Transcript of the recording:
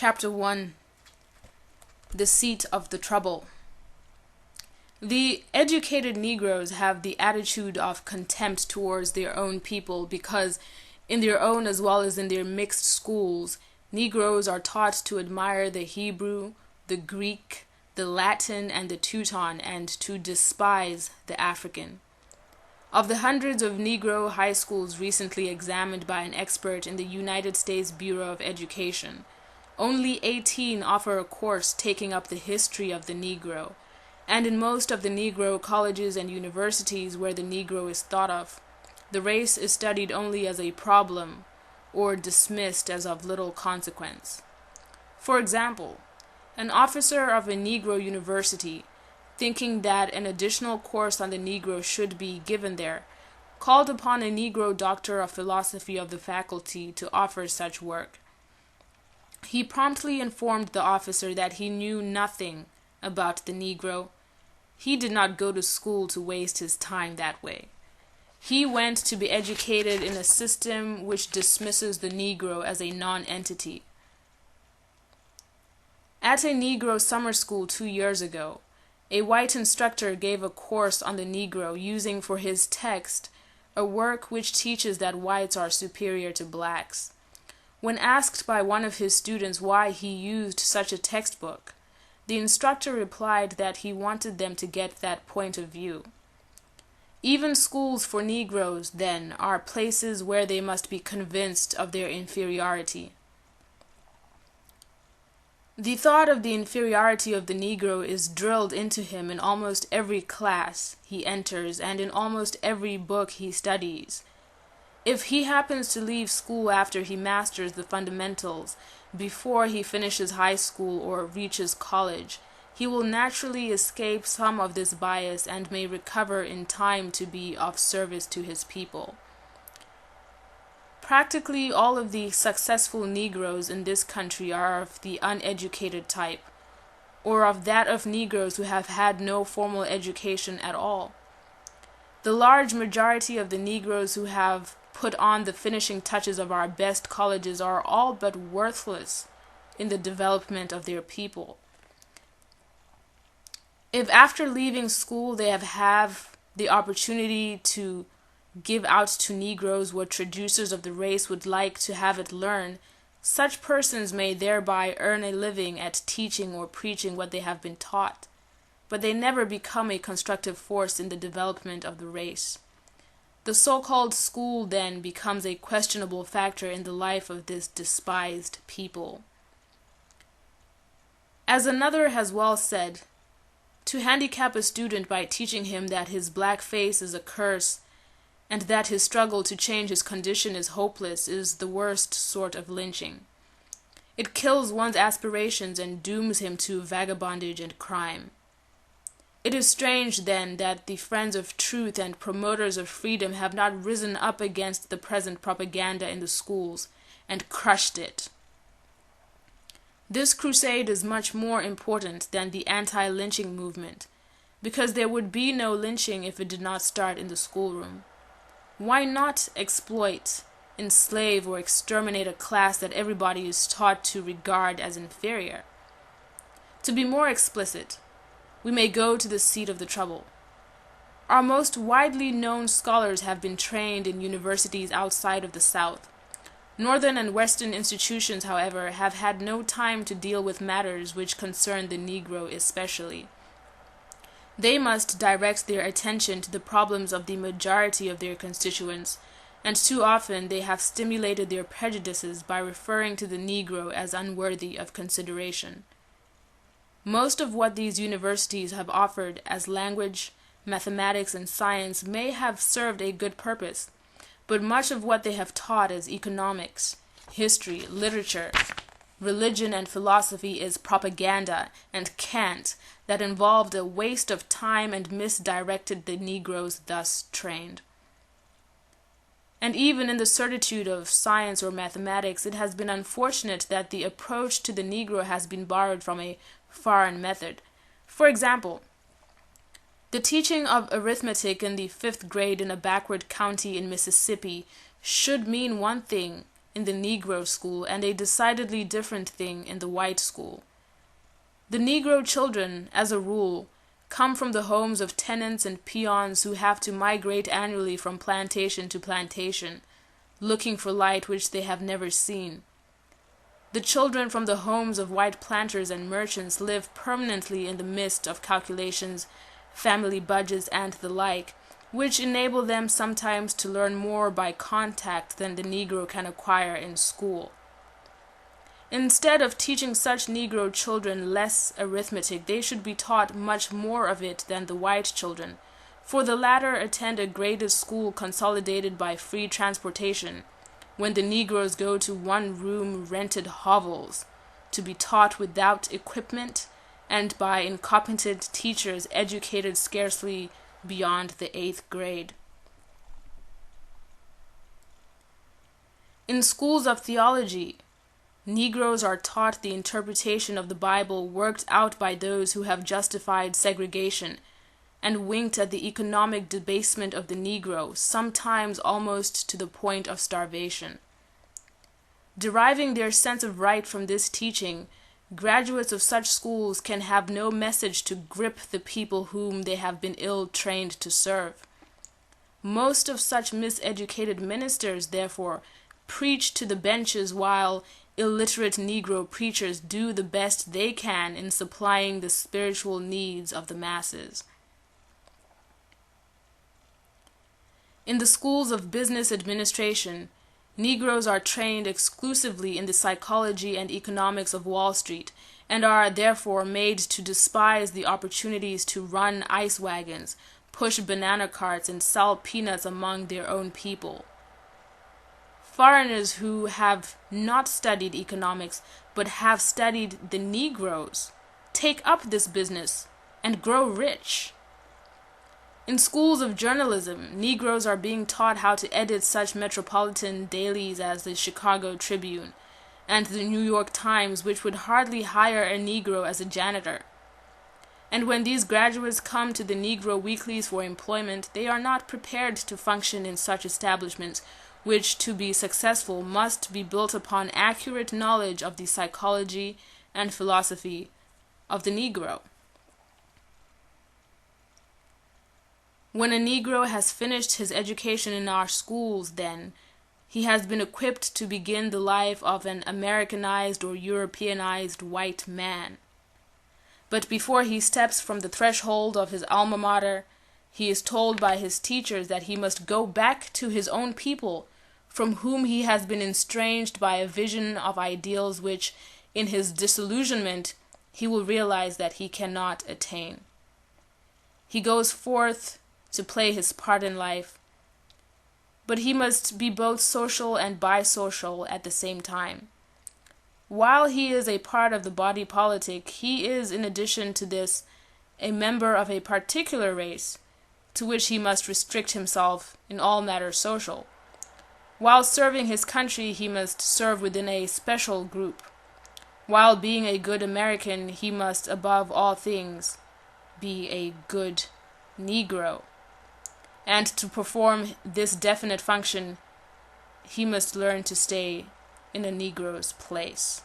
Chapter 1. The Seat of the Trouble. The educated Negroes have the attitude of contempt towards their own people because, in their own as well as in their mixed schools, Negroes are taught to admire the Hebrew, the Greek, the Latin, and the Teuton, and to despise the African. Of the hundreds of Negro high schools recently examined by an expert in the United States Bureau of Education, only 18 offer a course taking up the history of the Negro, and in most of the Negro colleges and universities where the Negro is thought of, the race is studied only as a problem or dismissed as of little consequence. For example, an officer of a Negro university, thinking that an additional course on the Negro should be given there, called upon a Negro doctor of philosophy of the faculty to offer such work. He promptly informed the officer that he knew nothing about the Negro. He did not go to school to waste his time that way. He went to be educated in a system which dismisses the Negro as a non-entity. At a Negro summer school 2 years ago, a white instructor gave a course on the Negro using for his text a work which teaches that whites are superior to blacks. When asked by one of his students why he used such a textbook, the instructor replied that he wanted them to get that point of view. Even schools for Negroes, then, are places where they must be convinced of their inferiority. The thought of the inferiority of the Negro is drilled into him in almost every class he enters and in almost every book he studies. If he happens to leave school after he masters the fundamentals, before he finishes high school or reaches college, he will naturally escape some of this bias and may recover in time to be of service to his people. Practically all of the successful Negroes in this country are of the uneducated type, or of that of Negroes who have had no formal education at all. The large majority of the Negroes who have put on the finishing touches of our best colleges are all but worthless in the development of their people. If after leaving school they have the opportunity to give out to Negroes what traducers of the race would like to have it learn, such persons may thereby earn a living at teaching or preaching what they have been taught, but they never become a constructive force in the development of the race. The so-called school then becomes a questionable factor in the life of this despised people. As another has well said, to handicap a student by teaching him that his black face is a curse and that his struggle to change his condition is hopeless is the worst sort of lynching. It kills one's aspirations and dooms him to vagabondage and crime. It is strange, then, that the friends of truth and promoters of freedom have not risen up against the present propaganda in the schools and crushed it. This crusade is much more important than the anti-lynching movement, because there would be no lynching if it did not start in the schoolroom. Why not exploit, enslave, or exterminate a class that everybody is taught to regard as inferior? To be more explicit, we may go to the seat of the trouble. Our most widely known scholars have been trained in universities outside of the South. Northern and Western institutions, however, have had no time to deal with matters which concern the Negro especially. They must direct their attention to the problems of the majority of their constituents, and too often they have stimulated their prejudices by referring to the Negro as unworthy of consideration. Most of what these universities have offered as language, mathematics, and science may have served a good purpose, but much of what they have taught as economics, history, literature, religion, and philosophy is propaganda and cant that involved a waste of time and misdirected the Negroes thus trained. And even in the certitude of science or mathematics, it has been unfortunate that the approach to the Negro has been borrowed from a foreign method. For example, the teaching of arithmetic in the 5th grade in a backward county in Mississippi should mean one thing in the Negro school and a decidedly different thing in the white school. The Negro children, as a rule, come from the homes of tenants and peons who have to migrate annually from plantation to plantation, looking for light which they have never seen. The children from the homes of white planters and merchants live permanently in the midst of calculations, family budgets, and the like, which enable them sometimes to learn more by contact than the Negro can acquire in school. Instead of teaching such Negro children less arithmetic, they should be taught much more of it than the white children, for the latter attend a graded school consolidated by free transportation, when the Negroes go to one-room rented hovels to be taught without equipment and by incompetent teachers educated scarcely beyond the 8th grade. In schools of theology, Negroes are taught the interpretation of the Bible worked out by those who have justified segregation and winked at the economic debasement of the Negro, sometimes almost to the point of starvation. Deriving their sense of right from this teaching, graduates of such schools can have no message to grip the people whom they have been ill-trained to serve. Most of such miseducated ministers, therefore, preach to the benches while illiterate Negro preachers do the best they can in supplying the spiritual needs of the masses. In the schools of business administration, Negroes are trained exclusively in the psychology and economics of Wall Street and are therefore made to despise the opportunities to run ice wagons, push banana carts, and sell peanuts among their own people. Foreigners who have not studied economics but have studied the Negroes take up this business and grow rich. In schools of journalism, Negroes are being taught how to edit such metropolitan dailies as the Chicago Tribune and the New York Times, which would hardly hire a Negro as a janitor. And when these graduates come to the Negro weeklies for employment, they are not prepared to function in such establishments, which, to be successful, must be built upon accurate knowledge of the psychology and philosophy of the Negro. When a Negro has finished his education in our schools, then, he has been equipped to begin the life of an Americanized or Europeanized white man. But before he steps from the threshold of his alma mater, he is told by his teachers that he must go back to his own people, from whom he has been estranged by a vision of ideals which, in his disillusionment, he will realize that he cannot attain. He goes forth to play his part in life, but he must be both social and bisocial at the same time. While he is a part of the body politic, he is, in addition to this, a member of a particular race, to which he must restrict himself in all matters social. While serving his country, he must serve within a special group. While being a good American, he must, above all things, be a good Negro. And to perform this definite function, he must learn to stay in a Negro's place.